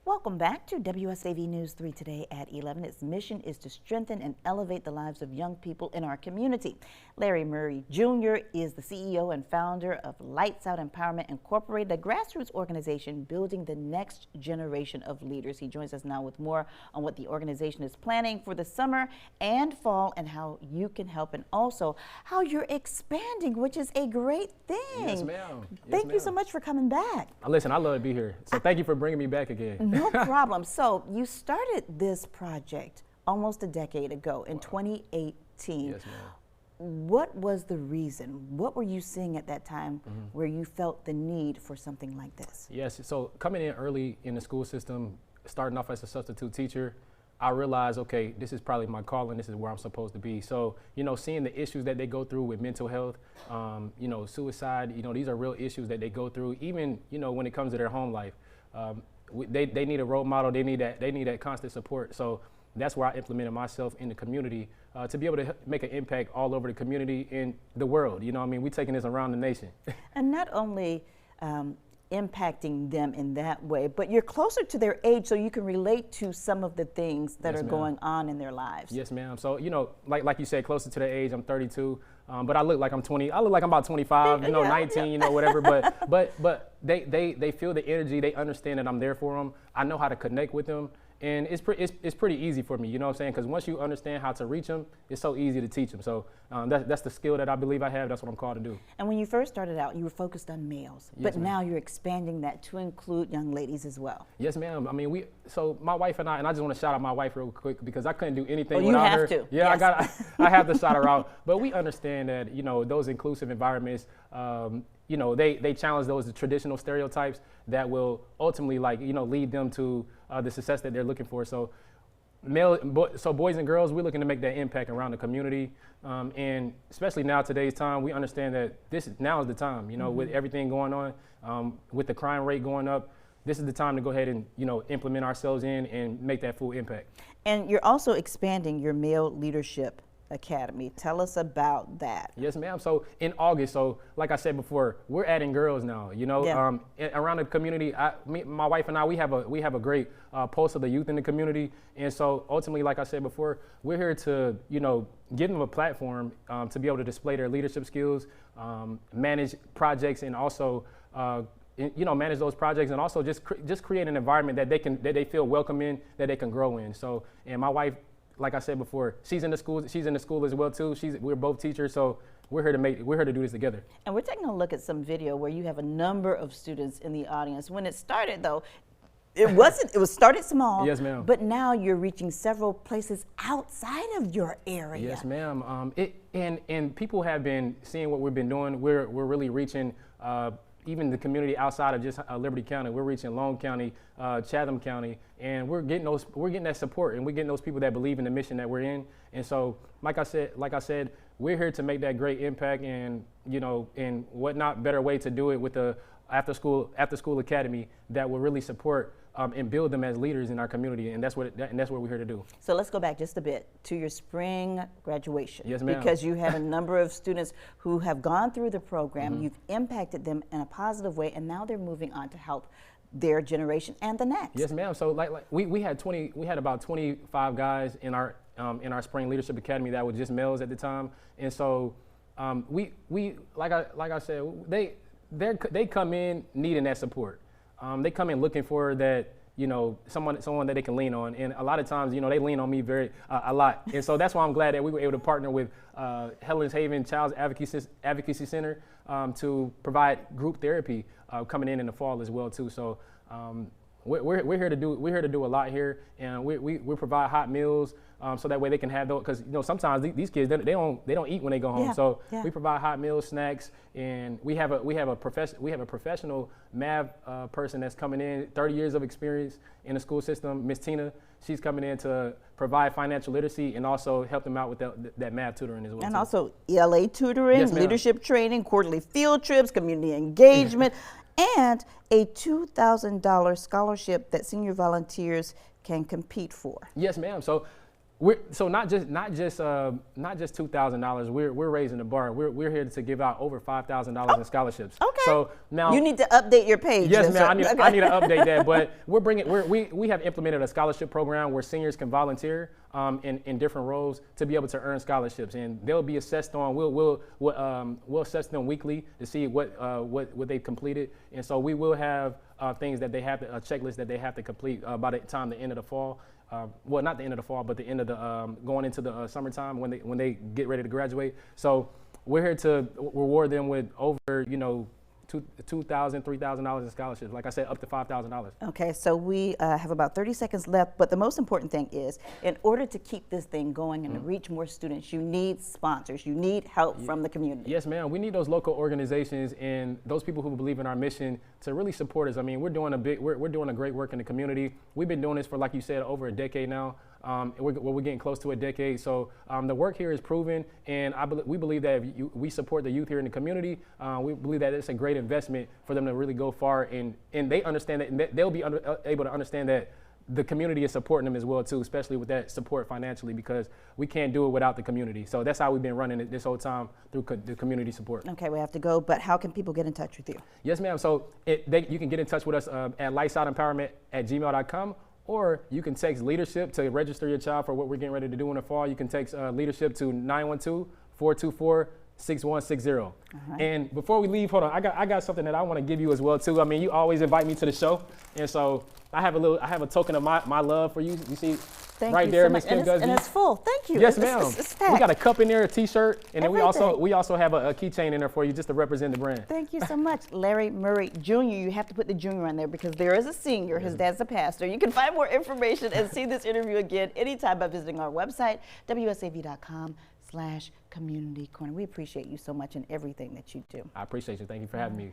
Welcome back to WSAV News 3 today at 11. Its mission is to strengthen and elevate the lives of young people in our community. Larry Murray Jr. is the CEO and founder of LightsOut Empowerment Incorporated, a grassroots organization building the next generation of leaders. He joins us now with more on what the organization is planning for the summer and fall and how you can help, and also how you're expanding, which is a great thing. Yes, ma'am. Thank you so much for coming back. Listen, I love to be here. So thank you for bringing me back again. No problem. So you started this project almost a decade ago in 2018. Yes, ma'am. What was the reason? What were you seeing at that time where you felt the need for something like this? Yes, so coming in early in the school system, starting off as a substitute teacher, I realized, okay, this is probably my calling, this is where I'm supposed to be. So, seeing the issues that they go through with mental health, suicide, these are real issues that they go through, even, when it comes to their home life. They need a role model. They need that constant support. So that's where I implemented myself in the community to be able to make an impact all over the community and the world. We're taking this around the nation. And not only impacting them in that way, but you're closer to their age, so you can relate to some of the things that are going on in their lives. Yes, ma'am. So like you said, closer to the age. I'm 32, but I look like I'm 20. I look like I'm about 25. 19. Whatever. But they feel the energy. They understand that I'm there for them. I know how to connect with them. And it's pretty easy for me, because once you understand how to reach them, it's so easy to teach them. So that's the skill that I believe I have. That's what I'm called to do. And when you first started out, you were focused on males, but now you're expanding that to include young ladies as well. Yes, ma'am. So my wife and I just want to shout out my wife real quick because I couldn't do anything without her. You have to. Yeah, yes. I have to shout her out. But we understand that, those inclusive environments, they challenge those traditional stereotypes that will ultimately lead them to the success that they're looking for. So boys and girls, we're looking to make that impact around the community. And especially now, today's time, we understand that now is the time, with everything going on, with the crime rate going up, this is the time to go ahead and, implement ourselves in and make that full impact. And you're also expanding your male leadership academy. Tell us about that. Yes, ma'am. So in August, so like I said before, we're adding girls now. Around the community. My wife and I, we have a great pulse of the youth in the community, and so ultimately, like I said before, we're here to give them a platform to be able to display their leadership skills, manage projects, and also manage those projects, and also just create an environment that they feel welcome in, that they can grow in. So, and my wife, like I said before, she's in the school as well too. We're both teachers, so we're here to do this together. And we're taking a look at some video where you have a number of students in the audience. When it started though, it was started small. Yes, ma'am. But now you're reaching several places outside of your area. Yes, ma'am. And people have been seeing what we've been doing. We're really reaching even the community outside of just Liberty County. We're reaching Long County, Chatham County, and we're getting that support, and we're getting those people that believe in the mission that we're in. And so, like I said, we're here to make that great impact, and and what not better way to do it with the after school academy that will really support and build them as leaders in our community, and that's what we're here to do. So let's go back just a bit to your spring graduation. Yes, ma'am. Because you have a number of students who have gone through the program, you've impacted them in a positive way, and now they're moving on to help their generation and the next. Yes, ma'am. So we had about 25 guys in our spring leadership academy that were just males at the time, and so we like I said, they come in needing that support. They come in looking for that, someone that they can lean on. And a lot of times, they lean on me a lot. And so that's why I'm glad that we were able to partner with Helen's Haven Child's Advocacy Center to provide group therapy coming in the fall as well too. So we're here to do a lot here, and we provide hot meals. So that way they can have those, because sometimes these kids they don't eat when they go home. So we provide hot meals, snacks, and we have a professional math person that's coming in, 30 years of experience in the school system, Miss Tina. She's coming in to provide financial literacy and also help them out with that math tutoring as well. And also ELA tutoring, yes, leadership training, quarterly field trips, community engagement, and a $2,000 scholarship that senior volunteers can compete for. Yes, ma'am. So So not just $2,000. We're raising the bar. We're here to give out over $5,000 in scholarships. Okay. So now you need to update your page. Yes, ma'am. I need to Okay. update that. But we have implemented a scholarship program where seniors can volunteer in different roles to be able to earn scholarships, and they'll be assessed on. We'll assess them weekly to see what they completed, and so we will have things that they have a checklist that they have to complete by the time the end of the fall. Well, not the end of the fall, but the end of the going into the summertime when they get ready to graduate. So we're here to reward them with over $2,000, $3,000 in scholarships. Like I said, up to $5,000. Okay, so we have about 30 seconds left, but the most important thing is, in order to keep this thing going and to reach more students, you need sponsors, you need help from the community. Yes, ma'am. We need those local organizations and those people who believe in our mission to really support us. I mean, we're doing a great work in the community. We've been doing this for, like you said, over a decade now. We're getting close to a decade. So the work here is proven, and we believe that if we support the youth here in the community. We believe that it's a great investment for them to really go far, and they understand that, and they'll be able to understand that the community is supporting them as well too, especially with that support financially, because we can't do it without the community. So that's how we've been running it this whole time, through the community support. Okay, we have to go, but how can people get in touch with you? Yes, ma'am. So you can get in touch with us at LightsOutEmpowerment@gmail.com. Or you can text leadership to register your child for what we're getting ready to do in the fall. You can text leadership to 912-424-6160. And before we leave, hold on, I got something that I want to give you as well too. I mean, you always invite me to the show, and so I have a token of my love for you. You see, Thank right you there, so Miss much. Kim Gusby. And it's full. Thank you. Yes, ma'am. It's We got a cup in there, a T-shirt, and then we Everything. also have a keychain in there for you just to represent the brand. Thank you so much. Larry Murray Jr., you have to put the junior on there because there is a senior. His dad's a pastor. You can find more information and see this interview again anytime by visiting our website, wsav.com/community corner. We appreciate you so much in everything that you do. I appreciate you. Thank you for having me.